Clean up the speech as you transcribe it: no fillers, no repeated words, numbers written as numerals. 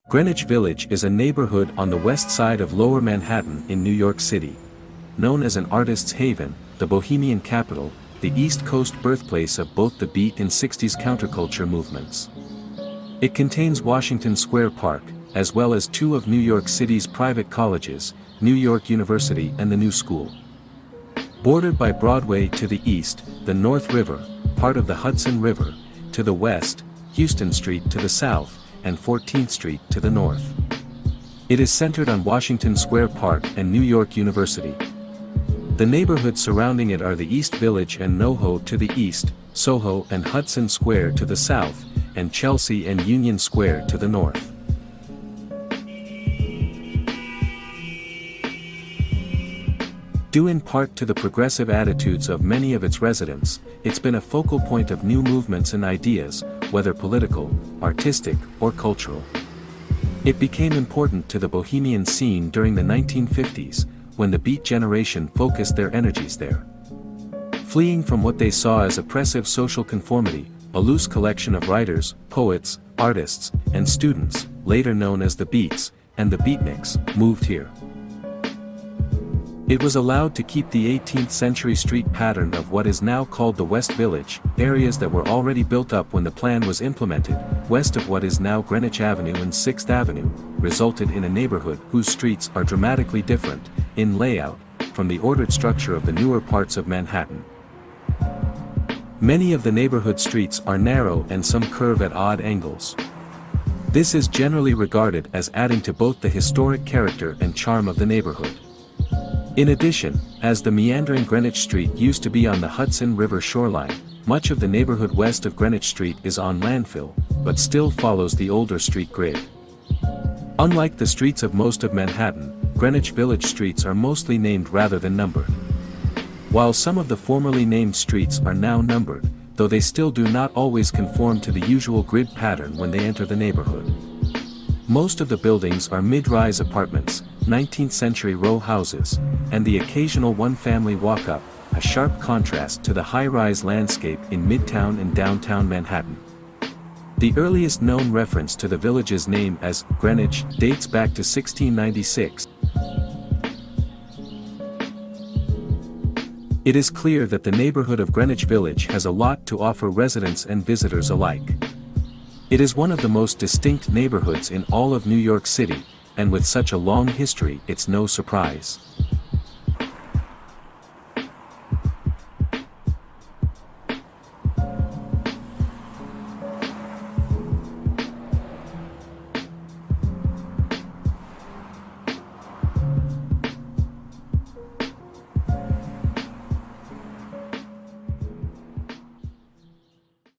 Greenwich Village is a neighborhood on the west side of Lower Manhattan in New York City. Known as an artist's haven, the bohemian capital, the East Coast birthplace of both the beat and 60s counterculture movements. It contains Washington Square Park, as well as two of New York City's private colleges, New York University and the New School. Bordered by Broadway to the east, the North River, part of the Hudson River, to the west, Houston Street to the south, and 14th Street to the north. It is centered on Washington Square Park and New York University. The neighborhoods surrounding it are the East Village and NoHo to the east, Soho and Hudson Square to the south, and Chelsea and Union Square to the north. Due in part to the progressive attitudes of many of its residents, it's been a focal point of new movements and ideas, whether political, artistic, or cultural. It became important to the bohemian scene during the 1950s, when the Beat generation focused their energies there. Fleeing from what they saw as oppressive social conformity, a loose collection of writers, poets, artists, and students, later known as the Beats, and the Beatniks, moved here. It was allowed to keep the 18th century street pattern of what is now called the West Village, areas that were already built up when the plan was implemented, west of what is now Greenwich Avenue and 6th Avenue, resulted in a neighborhood whose streets are dramatically different, in layout, from the ordered structure of the newer parts of Manhattan. Many of the neighborhood streets are narrow and some curve at odd angles. This is generally regarded as adding to both the historic character and charm of the neighborhood. In addition, as the meandering Greenwich Street used to be on the Hudson River shoreline, much of the neighborhood west of Greenwich Street is on landfill, but still follows the older street grid. Unlike the streets of most of Manhattan, Greenwich Village streets are mostly named rather than numbered. While some of the formerly named streets are now numbered, though they still do not always conform to the usual grid pattern when they enter the neighborhood. Most of the buildings are mid-rise apartments, 19th century row houses, and the occasional one-family walk-up, a sharp contrast to the high-rise landscape in Midtown and downtown Manhattan. The earliest known reference to the village's name as Greenwich dates back to 1696. It is clear that the neighborhood of Greenwich Village has a lot to offer residents and visitors alike. It is one of the most distinct neighborhoods in all of New York City, and with such a long history it's no surprise.